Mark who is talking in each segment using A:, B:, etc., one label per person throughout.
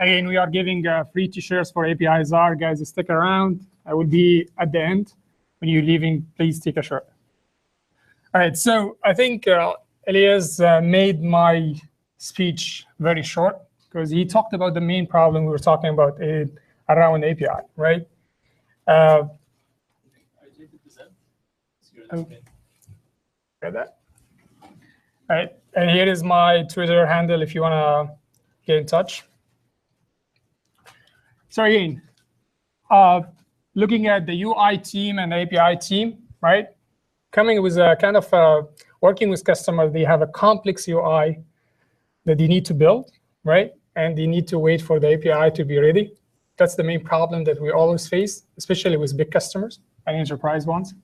A: Again, we are giving free t-shirts for API Czar. Guys, stick around. I will be at the end. When you're leaving, please take a shirt. All right, so I think Elias made my speech very short because he talked about the main problem we were talking about around API, right? Get that? All right, and here is my Twitter handle if you want to get in touch. So again, looking at the UI team and API team, right? Coming with a kind of working with customers, they have a complex UI that they need to build, right? And they need to wait for the API to be ready. That's the main problem that we always face, especially with big customers and enterprise ones.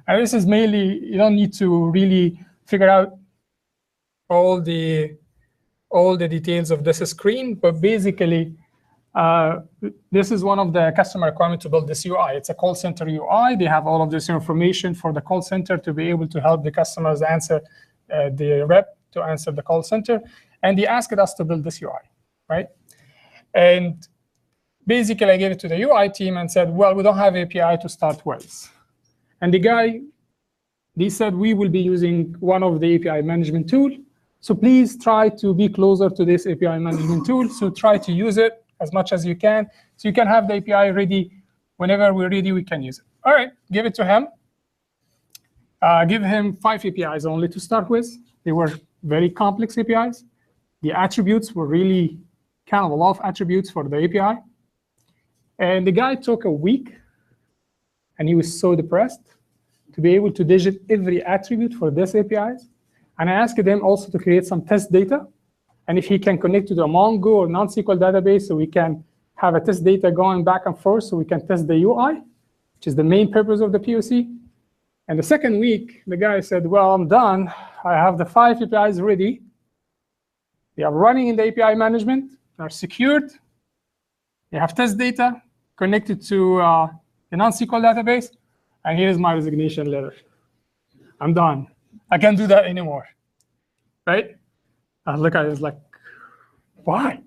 A: And this is mainly, you don't need to really figure out all the details of this screen, but basically, this is one of the customer requirements to build this UI. It's a call center UI. They have all of this information for the call center to be able to help the customers answer the rep to answer the call center. And they asked us to build this UI, right? And basically, I gave it to the UI team and said, well, we don't have API to start with. And the guy, they said, we will be using one of the API management tool. So please try to be closer to this API management tool. So try to use it as much as you can. So you can have the API ready. Whenever we're ready, we can use it. All right, give it to him. Give him 5 APIs only to start with. They were very complex APIs. The attributes were really kind of a lot of attributes for the API. And the guy took a week, and he was so depressed to be able to digit every attribute for this APIs. And I asked him also to create some test data. And if he can connect to the Mongo or non-SQL database, so we can have a test data going back and forth, so we can test the UI, which is the main purpose of the POC. And the second week, the guy said, well, I'm done. I have the 5 APIs ready. They are running in the API management. They are secured. They have test data connected to the non-SQL database. And here's my resignation letter. I'm done. I can't do that anymore, right? I look at it, it's like, why,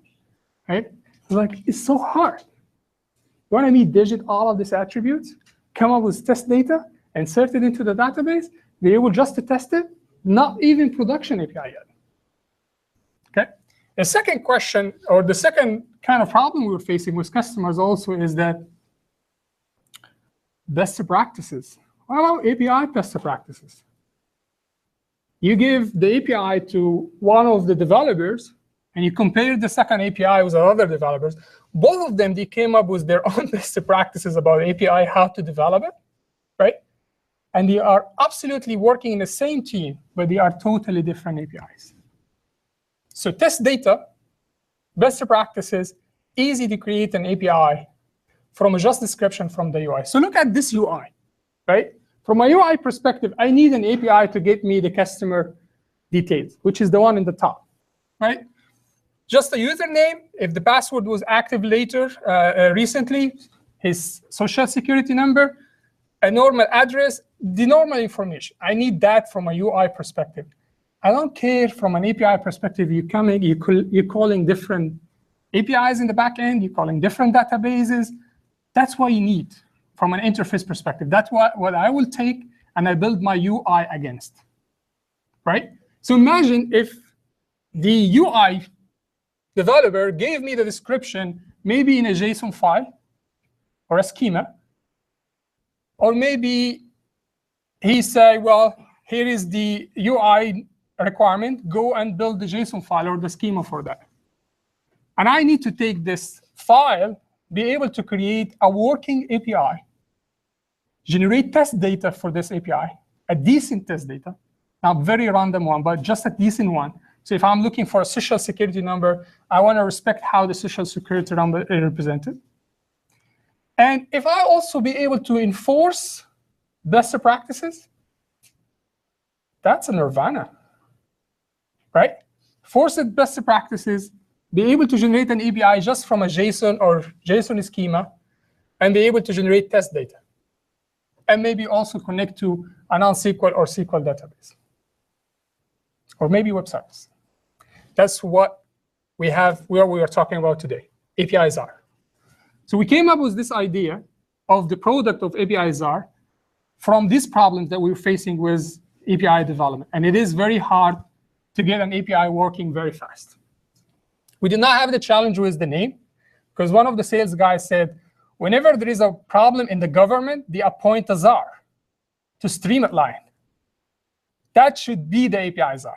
A: right? It's like, it's so hard. You want me to digit all of these attributes, come up with test data, insert it into the database, be able just to test it, not even production API yet. Okay. The second question, or the second kind of problem we're facing with customers also is that best practices. What about API best practices? You give the API to one of the developers, and you compare the second API with other developers. Both of them, they came up with their own best practices about API, how to develop it, right? And they are absolutely working in the same team, but they are totally different APIs. So test data, best practices, easy to create an API from a just description from the UI. So look at this UI, right? From a UI perspective, I need an API to get me the customer details, which is the one in the top, right? Just a username, if the password was active later, recently, his social security number, a normal address, the normal information. I need that from a UI perspective. I don't care from an API perspective. You're calling different APIs in the back end. You're calling different databases. That's what you need from an interface perspective. That's what I will take and I build my UI against, right? So imagine if the UI developer gave me the description, maybe in a JSON file or a schema, or maybe he said, well, here is the UI requirement, go and build the JSON file or the schema for that. And I need to take this file, be able to create a working API, generate test data for this API, a decent test data, not very random one, but just a decent one. So if I'm looking for a social security number, I want to respect how the social security number is represented. And if I also be able to enforce best practices, that's a nirvana, right? Force best practices, be able to generate an API just from a JSON or JSON schema, and be able to generate test data. And maybe also connect to a non-SQL or SQL database. Or maybe web service. That's what we have where we are talking about today, APIs are. So we came up with this idea of the product of APIs are from these problems that we're facing with API development. And it is very hard to get an API working very fast. We did not have the challenge with the name, because one of the sales guys said, whenever there is a problem in the government, they appoint a czar to streamline. That should be the API czar,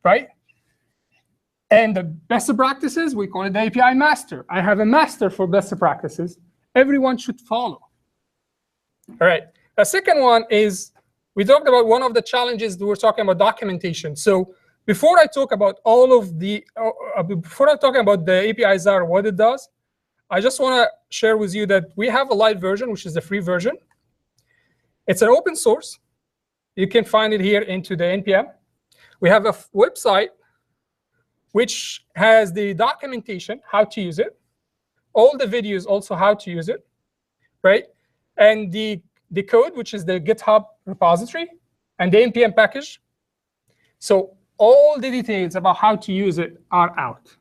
A: right? And the best practices, we call it the API master. I have a master for best practices. Everyone should follow. All right. The second one is, we talked about one of the challenges that we're talking about documentation. So before I talk about all of the, before I talk about the API czar, what it does, I just want to share with you that we have a light version, which is the free version. It's an open source. You can find it here into the NPM. We have a website which has the documentation, how to use it, all the videos also how to use it, right? And the code, which is the GitHub repository, and the NPM package. So all the details about how to use it are out.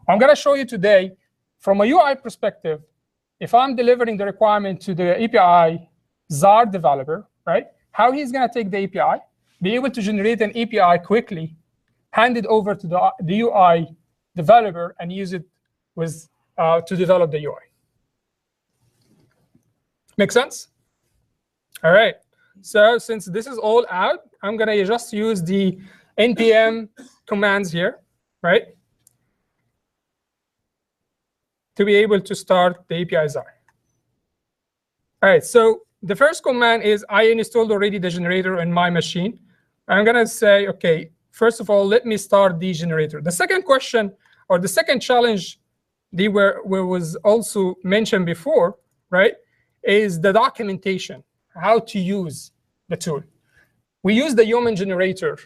A: I'm going to show you today, from a UI perspective, if I'm delivering the requirement to the API czar developer, right? How he's going to take the API, be able to generate an API quickly, hand it over to the UI developer, and use it with to develop the UI. Make sense? All right. So since this is all out, I'm going to just use the npm commands here, right, to be able to start the API czar. All right. So the first command is I installed already the generator in my machine. I'm going to say, OK, first of all, let me start the generator. The second question, or the second challenge that was also mentioned before, right, is the documentation, how to use the tool. We use the human generator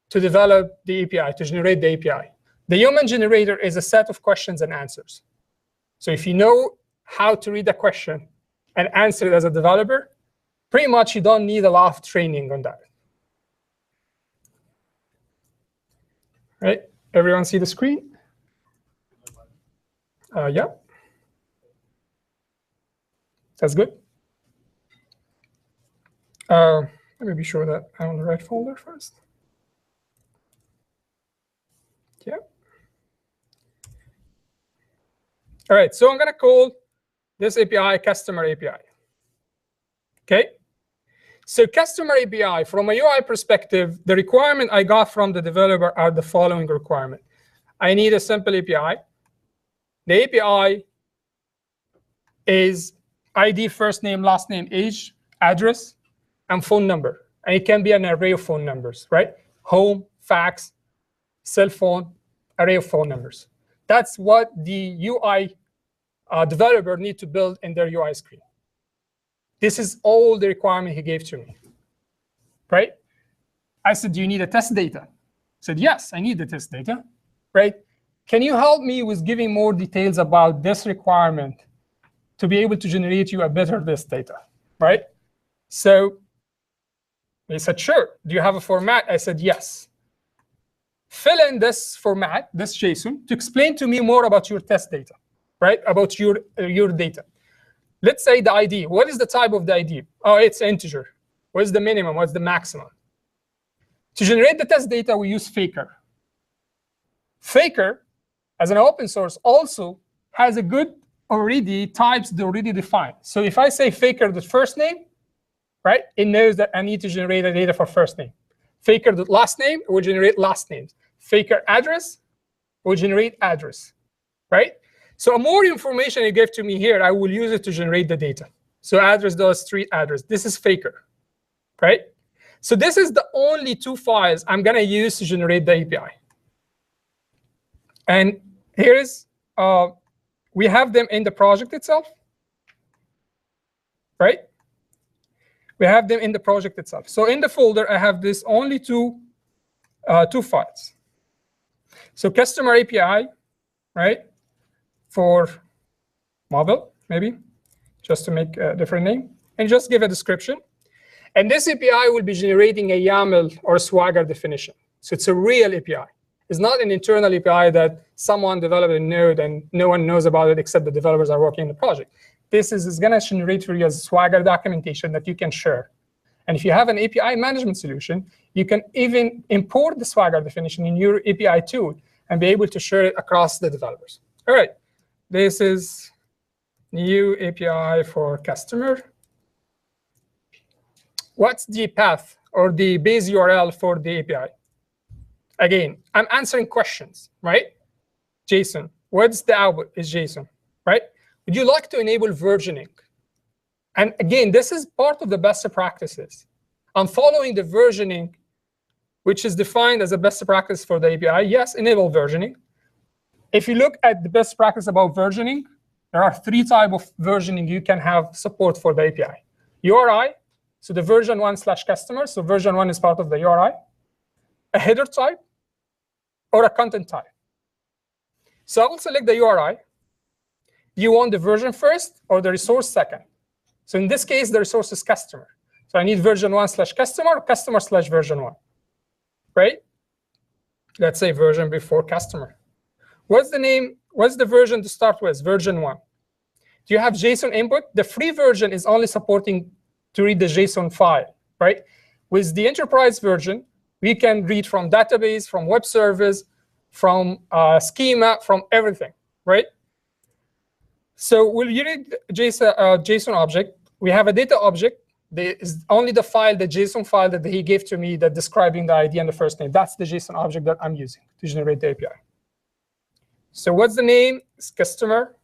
A: to develop the API, to generate the API. The human generator is a set of questions and answers. So if you know how to read a question and answer it as a developer, pretty much you don't need a lot of training on that. Right? Everyone see the screen? Yeah. That's good. Let me be sure that I'm on the right folder first. Yeah. All right, so I'm going to call this API customer API. OK? So customer API, from a UI perspective, the requirement I got from the developer are the following requirement. I need a simple API. The API is ID, first name, last name, age, address, and phone number. And it can be an array of phone numbers, right? Home, fax, cell phone, array of phone numbers. That's what the UI developer need to build in their UI screen. This is all the requirement he gave to me, right? I said, do you need a test data? I said, yes, I need the test data, right? Can you help me with giving more details about this requirement to be able to generate you a better test data, right? So he said, sure. Do you have a format? I said, yes. Fill in this format, this JSON, to explain to me more about your test data, right? About your data. Let's say the ID. What is the type of the ID? Oh, it's integer. What's the minimum? What's the maximum? To generate the test data, we use Faker. Faker, as an open source, also has a good types that already defined. So if I say Faker the first name, right, it knows that I need to generate a data for first name. Faker the last name will generate last names. Faker address will generate address, right? So more information you give to me here, I will use it to generate the data. So address does street address. This is Faker, right? So this is the only two files I'm going to use to generate the API. And here is, we have them in the project itself, right? We have them in the project itself. So in the folder, I have this only two files. So customer API, right, for mobile, maybe, just to make a different name, and just give a description. And this API will be generating a YAML or Swagger definition. So it's a real API. is not an internal API that someone developed in Node and no one knows about it except the developers are working in the project. This is going to generate for you as Swagger documentation that you can share. And if you have an API management solution, you can even import the Swagger definition in your API tool and be able to share it across the developers. All right, this is new API for customer. What's the path or the base URL for the API? Again, I'm answering questions, right? JSON. What's the output? Is JSON, right? Would you like to enable versioning? And again, this is part of the best practices. I'm following the versioning, which is defined as a best practice for the API. Yes, enable versioning. If you look at the best practice about versioning, there are 3 types of versioning you can have support for the API. URI, so the version 1/customer, so version 1 is part of the URI. A header type, or a content type. So I will select the URI. Do you want the version first or the resource second? So in this case, the resource is customer. So I need version 1/customer or customer/version 1, right? Let's say version before customer. What's the name? What's the version to start with? Version 1. Do you have JSON input? The free version is only supporting to read the JSON file, right? With the enterprise version, we can read from database, from web service, from schema, from everything, right? So will you read JSON object? We have a data object. There is only the file, the JSON file that he gave to me that describing the ID and the first name. That's the JSON object that I'm using to generate the API. So what's the name? It's customer.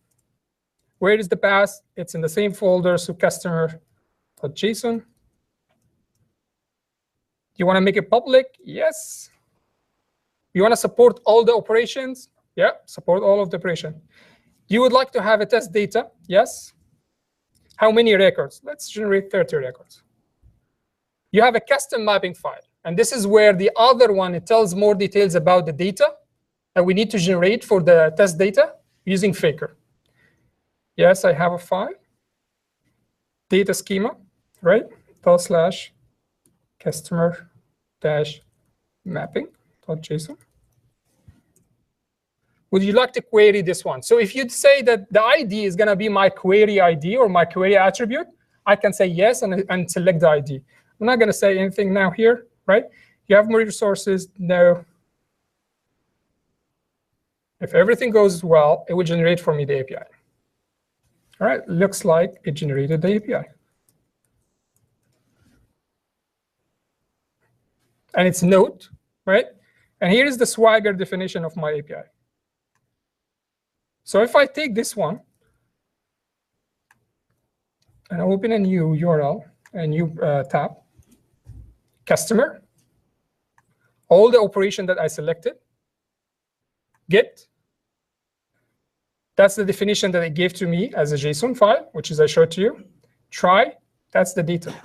A: Where is the path? It's in the same folder, so customer.json. You want to make it public? Yes. You want to support all the operations? Yeah, support all of the operation. You would like to have a test data? Yes. How many records? Let's generate 30 records. You have a custom mapping file. And this is where the other one, it tells more details about the data that we need to generate for the test data using Faker. Yes, I have a file. Data schema, right? /customer-mapping.json. Would you like to query this one? So if you'd say that the ID is going to be my query ID or my query attribute, I can say yes and select the ID. I'm not going to say anything now here, right? You have more resources. No. If everything goes well, it will generate for me the API. All right, looks like it generated the API. And it's Node, right? And here is the Swagger definition of my API. So if I take this one and open a new URL, a new tab, customer, all the operation that I selected, get, that's the definition that it gave to me as a JSON file, which is I showed to you. Try, that's the data.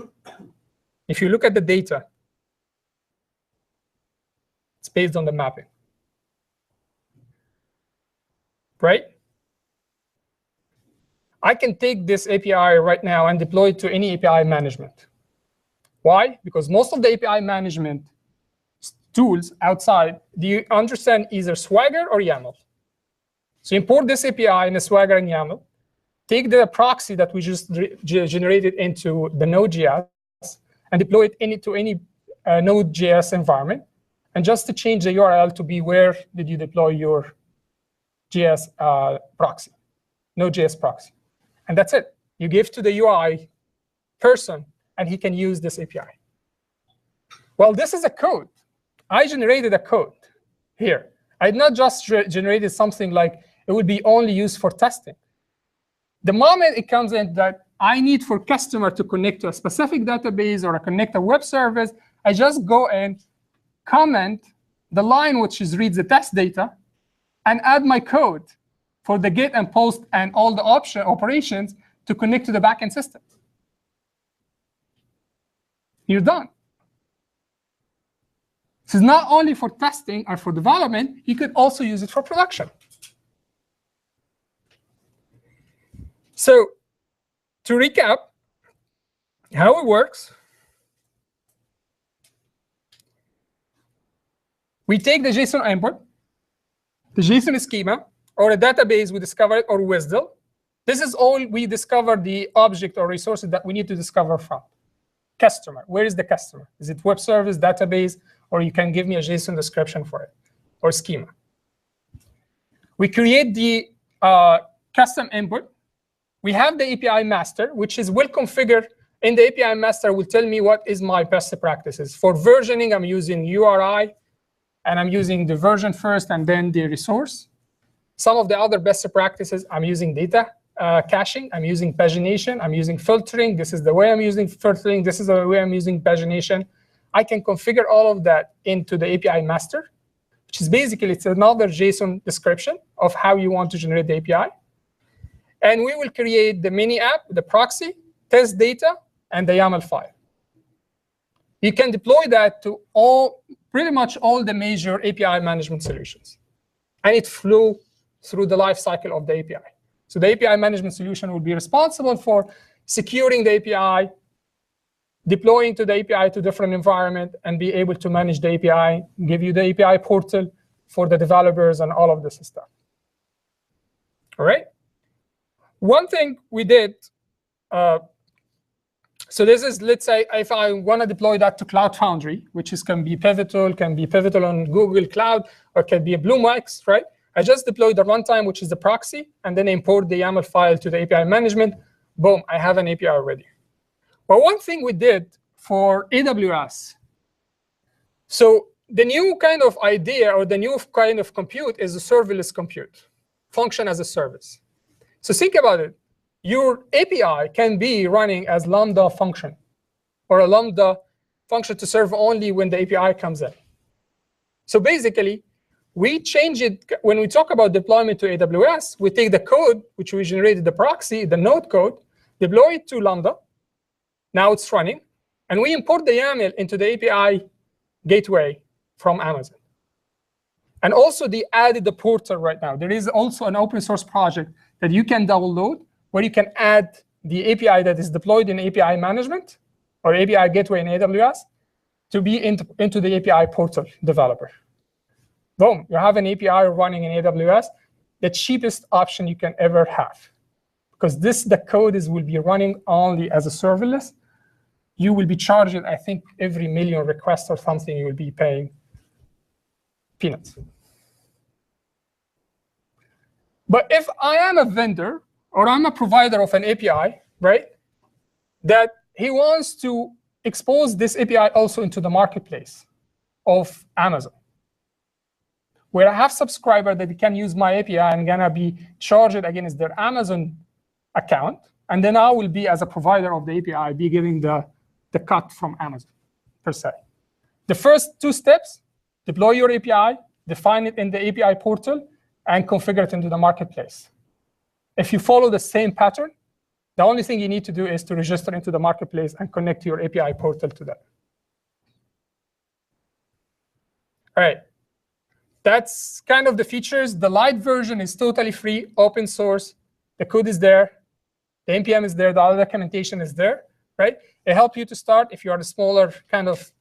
A: If you look at the data, it's based on the mapping. Right? I can take this API right now and deploy it to any API management. Why? Because most of the API management tools outside, do you understand either Swagger or YAML? So import this API in a Swagger and YAML, take the proxy that we just generated into the Node.js and deploy it into any Node.js environment, and just to change the URL to be where did you deploy your JS proxy, Node.js proxy. And that's it. You give to the UI person, and he can use this API. Well, this is a code. I generated a code here. I not just generated something like it would be only used for testing. The moment it comes in that I need for customer to connect to a specific database or connect a web service, I just go and comment the line which reads the test data and add my code for the get and post and all the operations to connect to the backend system. You're done. This is not only for testing or for development, you could also use it for production. So to recap how it works, we take the JSON input, the JSON schema, or a database we discovered, or WSDL. This is all we discover the object or resources that we need to discover from. Customer, where is the customer? Is it web service, database, or you can give me a JSON description for it, or schema. We create the custom input. We have the API master, which is well configured. In the API master will tell me what is my best practices. For versioning, I'm using URI, and I'm using the version first and then the resource. Some of the other best practices, I'm using data caching, I'm using pagination, I'm using filtering. This is the way I'm using filtering. This is the way I'm using pagination. I can configure all of that into the API master, which is basically, it's another JSON description of how you want to generate the API. And we will create the mini app, the proxy, test data, and the YAML file. You can deploy that to pretty much all the major API management solutions. And it flew through the life cycle of the API. So the API management solution will be responsible for securing the API, deploying to the API to different environment, and be able to manage the API, give you the API portal for the developers and all of this stuff. All right? One thing we did, so this is, let's say, if I want to deploy that to CloudFoundry, which can be Pivotal on Google Cloud, or can be a Bluemix, right? I just deployed the runtime, which is the proxy, and then import the YAML file to the API management. Boom, I have an API already. But one thing we did for AWS, so the new kind of idea or the new kind of compute is a serverless compute, function as a service. So think about it. Your API can be running as Lambda function, or a Lambda function to serve only when the API comes in. So basically, we change it. When we talk about deployment to AWS, we take the code, which we generated, the proxy, the node code, deploy it to Lambda. Now it's running. And we import the YAML into the API gateway from Amazon. And also, they added the portal right now. There is also an open source project that you can download where you can add the API that is deployed in API management or API gateway in AWS to be into the API portal developer. Boom, you have an API running in AWS, the cheapest option you can ever have. Because the code will be running only as a serverless. You will be charged, I think, every million requests or something, you will be paying peanuts. But if I am a vendor or I'm a provider of an API, right, that he wants to expose this API also into the marketplace of Amazon, where I have subscriber that can use my API and gonna be charged against their Amazon account, and then I will be, as a provider of the API, be giving the cut from Amazon, per se. The first two steps, deploy your API, define it in the API portal, and configure it into the marketplace. If you follow the same pattern, the only thing you need to do is to register into the marketplace and connect your API portal to that. All right. That's kind of the features. The light version is totally free, open source. The code is there. The NPM is there. The other documentation is there, right? It helps you to start if you are a smaller kind of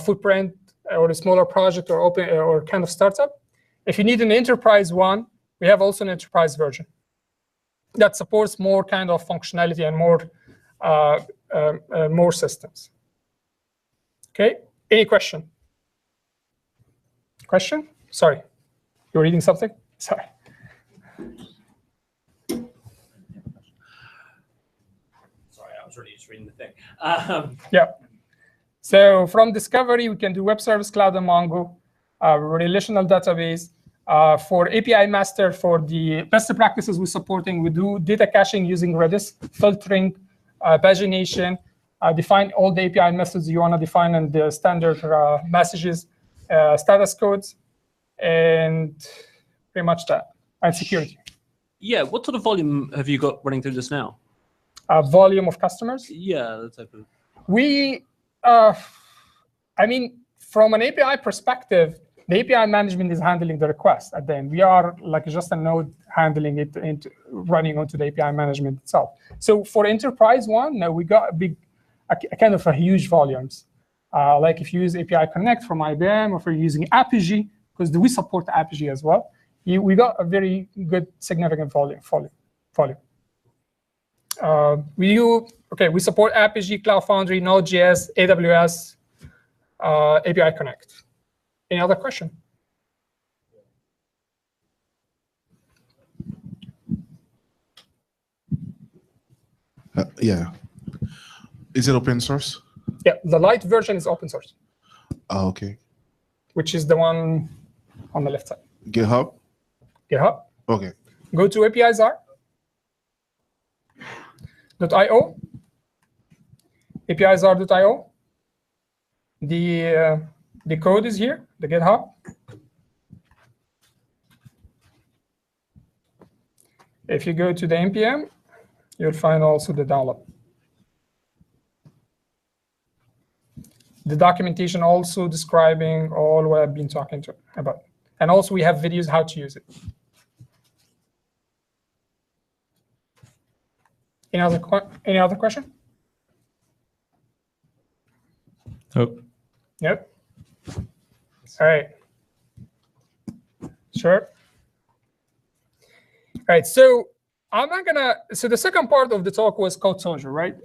A: footprint or a smaller project or open or kind of startup. If you need an enterprise one, we have also an enterprise version that supports more kind of functionality and more systems. Okay, any question? Question? Sorry, you're reading something? Sorry.
B: Sorry, I was really just reading the thing.
A: Yeah. So from discovery, we can do web service, cloud, and Mongo, relational database. For API master, for the best practices we're supporting, we do data caching using Redis, filtering, pagination, define all the API methods you want to define and the standard messages, status codes, and pretty much that, and security.
B: Yeah, what sort of volume have you got running through this now?
A: Volume of customers?
B: Yeah, that's open.
A: We, I mean, from an API perspective, the API management is handling the request at the end. We are like just a node handling it into running onto the API management itself. So for enterprise one, no, we got a kind of a huge volumes. Like if you use API Connect from IBM, or if you're using Apigee, because we support Apigee as well, we got a very good significant volume. We support Apigee, CloudFoundry, Node.js, AWS, API Connect. Any other question?
C: Yeah. Is it open source?
A: Yeah, the light version is open source.
C: Oh, okay.
A: Which is the one on the left side.
C: GitHub?
A: GitHub.
C: Okay.
A: Go to apizar.io. apizar.io. The code is here, the GitHub. If you go to the npm, you'll find also the download. The documentation also describing all what I've been talking about. And also we have videos how to use it. Any other question?
B: Nope.
A: Nope. All right. Sure. All right. So so the second part of the talk was CodeSoju, right?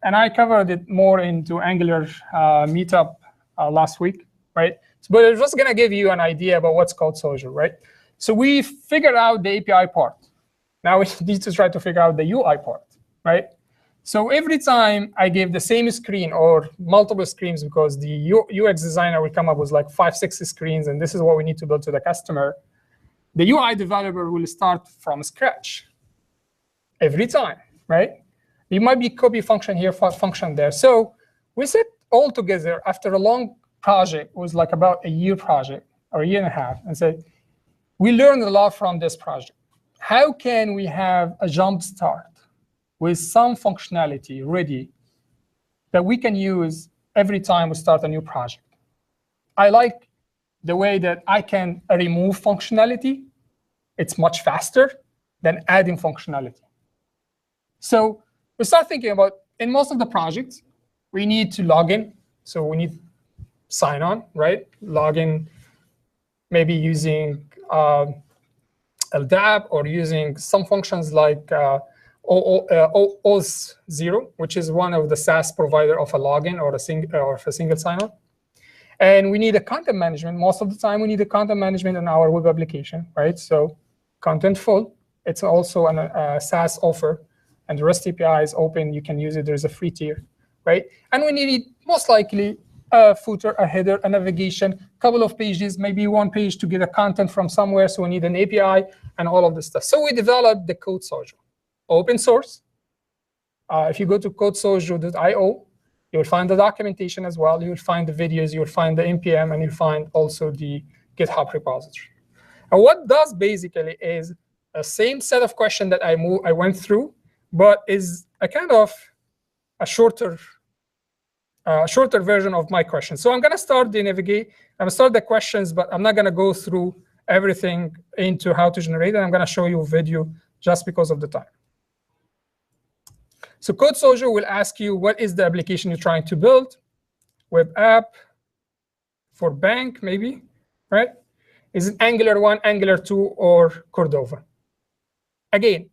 A: And I covered it more into Angular meetup last week, right? But I'm just gonna give you an idea about what's CodeSoju, right? So we figured out the API part. Now we need to try to figure out the UI part, right? So every time I give the same screen or multiple screens, because the UX designer will come up with like 5-6 screens, and this is what we need to build to the customer, the UI developer will start from scratch every time, right? It might be copy function here, function there. So we sit all together after a long project, it was like about a year project or a year and a half, and said, we learned a lot from this project. How can we have a jump start with some functionality ready that we can use every time we start a new project? I like the way that I can remove functionality. It's much faster than adding functionality. So we start thinking about, in most of the projects, we need to log in. So we need sign on, right? Log in, maybe using LDAP or using some functions like OAuth0, which is one of the SaaS provider of a login or a single sign-on. And we need a content management. Most of the time, we need a content management in our web application, right? So Contentful, it's also a SaaS offer. And the REST API is open. You can use it. There's a free tier, right? And we need, most likely, a footer, a header, a navigation, a couple of pages, maybe one page to get a content from somewhere. So we need an API and all of this stuff. So we developed the CodeSoju, open source. If you go to CodeSoju.io, you'll find the documentation as well. You'll find the videos. You'll find the npm, and you'll find also the GitHub repository. And what does basically is the same set of questions that I went through, but is a kind of a shorter version of my question. So I'm going to start the navigate. I'm going to start the questions, but I'm not going to go through everything into how to generate it. I'm going to show you a video just because of the time. So CodeSoju will ask you, what is the application you're trying to build? Web app for bank, maybe, right? Is it Angular 1, Angular 2, or Cordova? Again,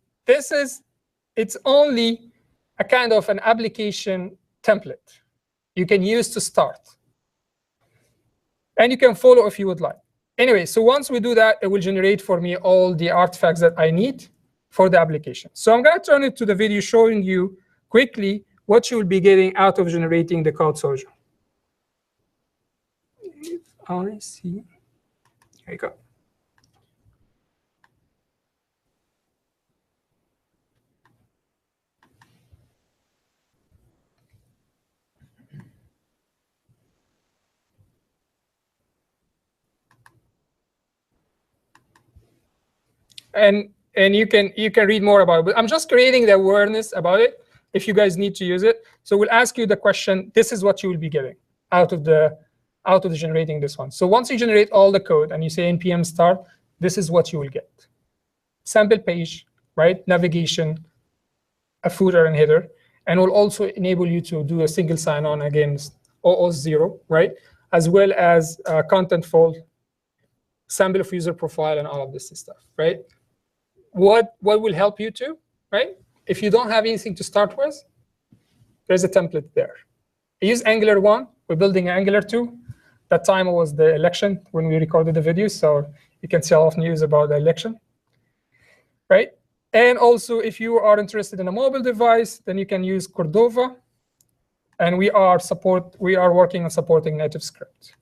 A: it's only a kind of an application template you can use to start. And you can follow if you would like. Anyway, so once we do that, it will generate for me all the artifacts that I need for the application. So I'm going to turn it to the video showing you quickly what you will be getting out of generating the CodeSoju. I see. Here you go. And you can read more about it. But I'm just creating the awareness about it if you guys need to use it. So we'll ask you the question. This is what you will be getting out of the generating this one. So once you generate all the code and you say npm start, this is what you will get. Sample page, right? Navigation, a footer and header, and will also enable you to do a single sign-on against OAuth0, right? As well as contentful sample of user profile, and all of this stuff, right? What will help you too, right? If you don't have anything to start with, there's a template there. I use Angular 1. We're building Angular 2. That time was the election when we recorded the video, so you can see a lot of news about the election, right? And also, if you are interested in a mobile device, then you can use Cordova. And we are working on supporting native script.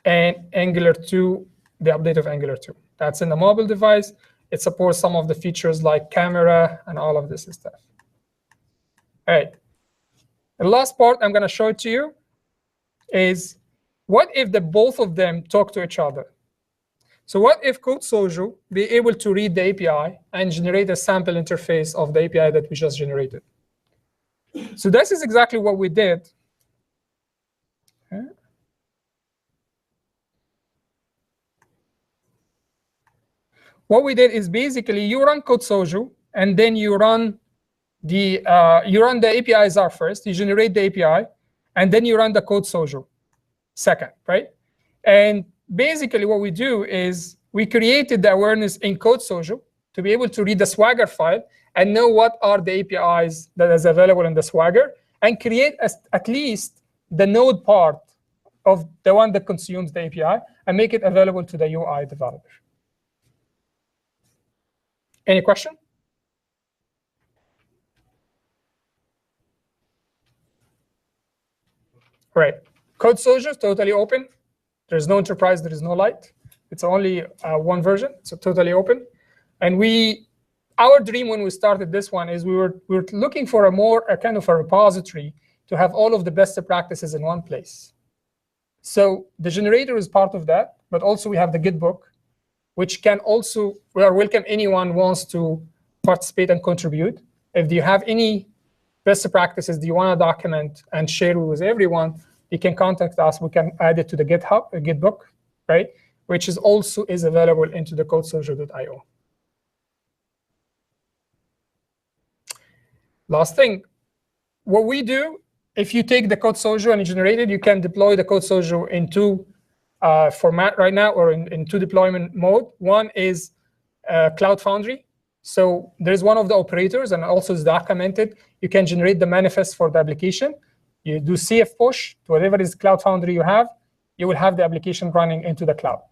A: And Angular 2, the update of Angular 2. That's in the mobile device. It supports some of the features like camera and all of this stuff. All right. The last part I'm going to show it to you is what if both of them talk to each other? So what if CodeSoju be able to read the API and generate a sample interface of the API that we just generated? So this is exactly what we did. Okay. What we did is basically you run CodeSoju, and then you run the APIs are first. You generate the API, and then you run the CodeSoju second, right? And basically what we do is we created the awareness in CodeSoju to be able to read the Swagger file and know what are the APIs that is available in the Swagger, and create at least the node part of the one that consumes the API and make it available to the UI developer. Any question? Right. CodeSoju is totally open. There's no enterprise, there is no light. It's only one version, so totally open. And our dream when we started this one is we were looking for a kind of a repository to have all of the best practices in one place. So the generator is part of that, but also we have the Git book, which can also, we are welcome anyone who wants to participate and contribute. If you have any best practices that you want to document and share with everyone, you can contact us. We can add it to the GitHub, a Git book, right? Which is also available into the CodeSoju.io. Last thing, what we do, if you take the CodeSoju and you generate it, you can deploy the CodeSoju in two format right now, or in two deployment mode. One is CloudFoundry. So there's one of the operators, and also is documented. You can generate the manifest for the application. You do CF push to whatever is CloudFoundry you have. You will have the application running into the cloud.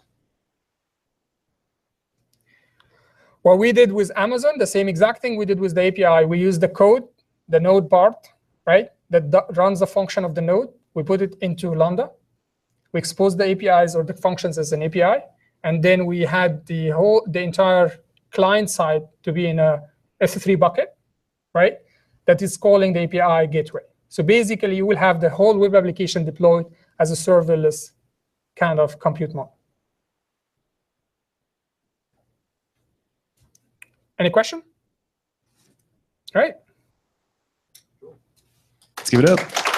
A: What we did with Amazon, the same exact thing we did with the API. We used the code, the node part, right, that runs the function of the node. We put it into Lambda. We exposed the APIs or the functions as an API. And then we had the entire client side to be in a S3 bucket, right, that is calling the API gateway. So basically, you will have the whole web application deployed as a serverless kind of compute mode. Any question? All right.
C: Let's give it up.